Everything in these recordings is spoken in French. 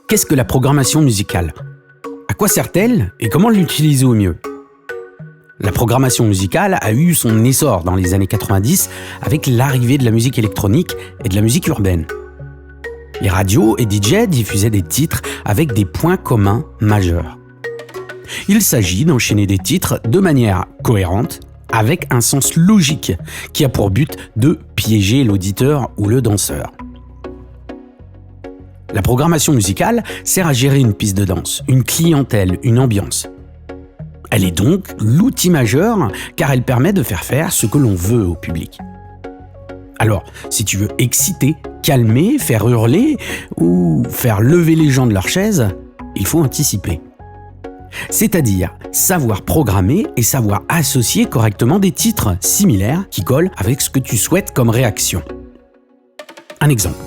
Qu'est-ce que la programmation musicale ? À quoi sert-elle et comment l'utiliser au mieux ? La programmation musicale a eu son essor dans les années 90 avec l'arrivée de la musique électronique et de la musique urbaine. Les radios et DJ diffusaient des titres avec des points communs majeurs. Il s'agit d'enchaîner des titres de manière cohérente, avec un sens logique qui a pour but de piéger l'auditeur ou le danseur. La programmation musicale sert à gérer une piste de danse, une clientèle, une ambiance. Elle est donc l'outil majeur car elle permet de faire ce que l'on veut au public. Alors, si tu veux exciter, calmer, faire hurler ou faire lever les gens de leur chaise, il faut anticiper. C'est-à-dire savoir programmer et savoir associer correctement des titres similaires qui collent avec ce que tu souhaites comme réaction. Un exemple.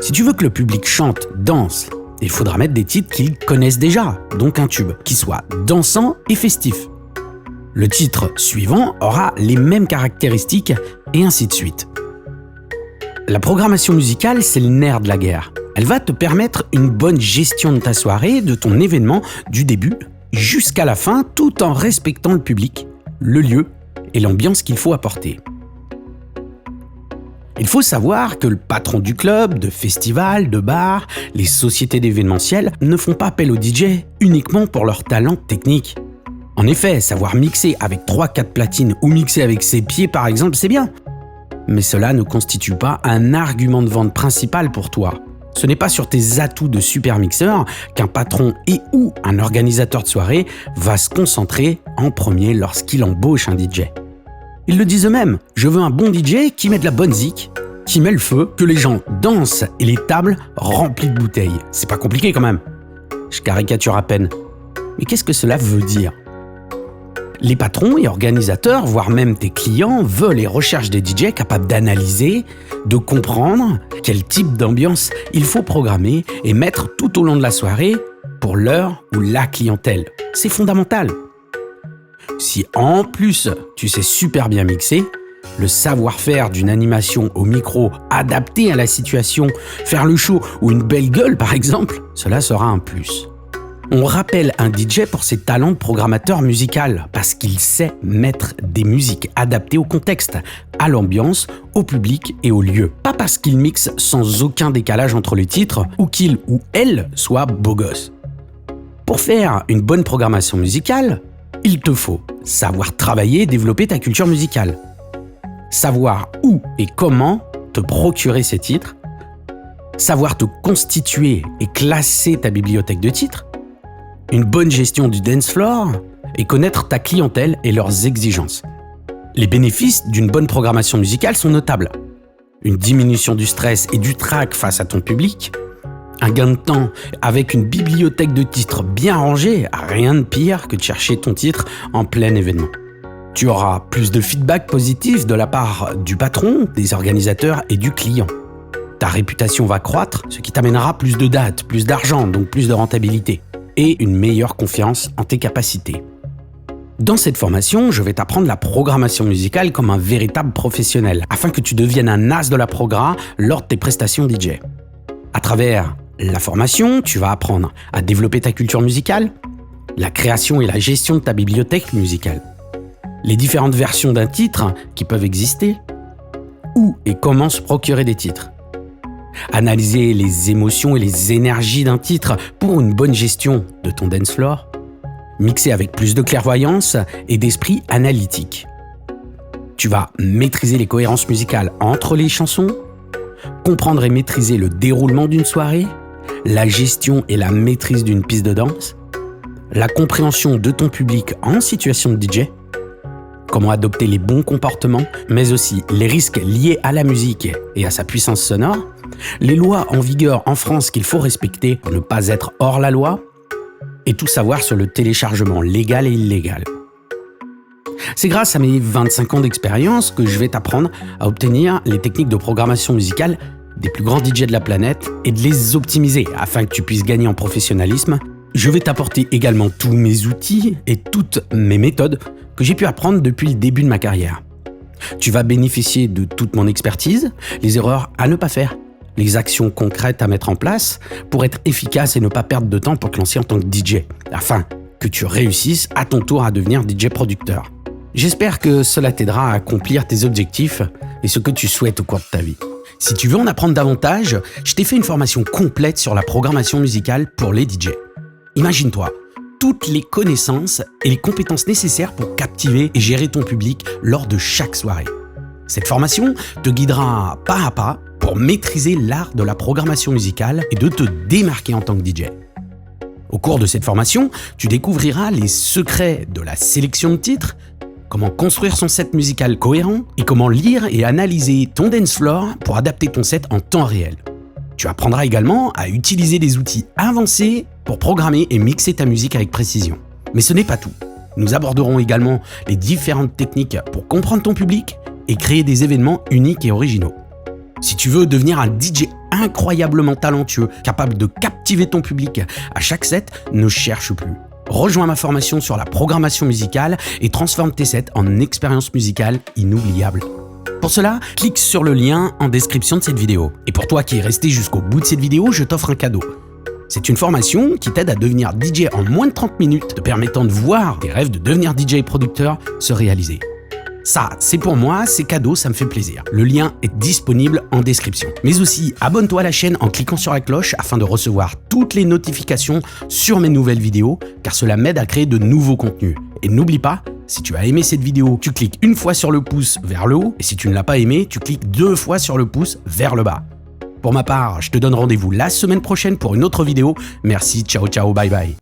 Si tu veux que le public chante, danse, il faudra mettre des titres qu'ils connaissent déjà, donc un tube, qui soit dansant et festif. Le titre suivant aura les mêmes caractéristiques et ainsi de suite. La programmation musicale, c'est le nerf de la guerre. Elle va te permettre une bonne gestion de ta soirée, de ton événement, du début jusqu'à la fin, tout en respectant le public, le lieu et l'ambiance qu'il faut apporter. Il faut savoir que le patron du club, de festival, de bar, les sociétés d'événementiel ne font pas appel aux DJ uniquement pour leur talent technique. En effet, savoir mixer avec 3-4 platines ou mixer avec ses pieds par exemple, c'est bien. Mais cela ne constitue pas un argument de vente principal pour toi. Ce n'est pas sur tes atouts de super mixeur qu'un patron et ou un organisateur de soirée va se concentrer en premier lorsqu'il embauche un DJ. Ils le disent eux-mêmes, je veux un bon DJ qui met de la bonne zik, qui met le feu, que les gens dansent et les tables remplies de bouteilles. C'est pas compliqué quand même. Je caricature à peine. Mais qu'est-ce que cela veut dire ? Les patrons et organisateurs, voire même tes clients, veulent et recherchent des DJ capables d'analyser, de comprendre quel type d'ambiance il faut programmer et mettre tout au long de la soirée pour leur ou la clientèle. C'est fondamental. Si en plus tu sais super bien mixer, le savoir-faire d'une animation au micro adapté à la situation, faire le show ou une belle gueule par exemple, cela sera un plus. On rappelle un DJ pour ses talents de programmateur musical parce qu'il sait mettre des musiques adaptées au contexte, à l'ambiance, au public et au lieu. Pas parce qu'il mixe sans aucun décalage entre les titres ou qu'il ou elle soit beau gosse. Pour faire une bonne programmation musicale, il te faut savoir travailler et développer ta culture musicale. Savoir où et comment te procurer ces titres. Savoir te constituer et classer ta bibliothèque de titres. Une bonne gestion du dance floor et connaître ta clientèle et leurs exigences. Les bénéfices d'une bonne programmation musicale sont notables. Une diminution du stress et du trac face à ton public, un gain de temps avec une bibliothèque de titres bien rangée, rien de pire que de chercher ton titre en plein événement. Tu auras plus de feedback positif de la part du patron, des organisateurs et du client. Ta réputation va croître, ce qui t'amènera plus de dates, plus d'argent, donc plus de rentabilité. Et une meilleure confiance en tes capacités. Dans cette formation, je vais t'apprendre la programmation musicale comme un véritable professionnel, afin que tu deviennes un as de la progra lors de tes prestations DJ. À travers la formation, tu vas apprendre à développer ta culture musicale, la création et la gestion de ta bibliothèque musicale, les différentes versions d'un titre qui peuvent exister, où et comment se procurer des titres, analyser les émotions et les énergies d'un titre pour une bonne gestion de ton dance floor, mixer avec plus de clairvoyance et d'esprit analytique. Tu vas maîtriser les cohérences musicales entre les chansons, comprendre et maîtriser le déroulement d'une soirée, la gestion et la maîtrise d'une piste de danse, la compréhension de ton public en situation de DJ, comment adopter les bons comportements, mais aussi les risques liés à la musique et à sa puissance sonore, les lois en vigueur en France qu'il faut respecter pour ne pas être hors la loi, et tout savoir sur le téléchargement légal et illégal. C'est grâce à mes 25 ans d'expérience que je vais t'apprendre à obtenir les techniques de programmation musicale des plus grands DJ de la planète et de les optimiser afin que tu puisses gagner en professionnalisme. Je vais t'apporter également tous mes outils et toutes mes méthodes que j'ai pu apprendre depuis le début de ma carrière. Tu vas bénéficier de toute mon expertise, les erreurs à ne pas faire, les actions concrètes à mettre en place pour être efficace et ne pas perdre de temps pour te lancer en tant que DJ, afin que tu réussisses à ton tour à devenir DJ producteur. J'espère que cela t'aidera à accomplir tes objectifs et ce que tu souhaites au cours de ta vie. Si tu veux en apprendre davantage, je t'ai fait une formation complète sur la programmation musicale pour les DJ. Imagine-toi, toutes les connaissances et les compétences nécessaires pour captiver et gérer ton public lors de chaque soirée. Cette formation te guidera pas à pas pour maîtriser l'art de la programmation musicale et de te démarquer en tant que DJ. Au cours de cette formation, tu découvriras les secrets de la sélection de titres, comment construire son set musical cohérent et comment lire et analyser ton dance floor pour adapter ton set en temps réel. Tu apprendras également à utiliser des outils avancés pour programmer et mixer ta musique avec précision. Mais ce n'est pas tout. Nous aborderons également les différentes techniques pour comprendre ton public et créer des événements uniques et originaux. Si tu veux devenir un DJ incroyablement talentueux, capable de captiver ton public à chaque set, ne cherche plus. Rejoins ma formation sur la programmation musicale et transforme tes sets en expérience musicale inoubliable. Pour cela, clique sur le lien en description de cette vidéo. Et pour toi qui es resté jusqu'au bout de cette vidéo, je t'offre un cadeau. C'est une formation qui t'aide à devenir DJ en moins de 30 minutes, te permettant de voir tes rêves de devenir DJ et producteur se réaliser. Ça, c'est pour moi, c'est cadeau, ça me fait plaisir. Le lien est disponible en description. Mais aussi, abonne-toi à la chaîne en cliquant sur la cloche afin de recevoir toutes les notifications sur mes nouvelles vidéos, car cela m'aide à créer de nouveaux contenus. Et n'oublie pas, si tu as aimé cette vidéo, tu cliques une fois sur le pouce vers le haut, et si tu ne l'as pas aimé, tu cliques 2 fois sur le pouce vers le bas. Pour ma part, je te donne rendez-vous la semaine prochaine pour une autre vidéo. Merci, ciao ciao, bye bye.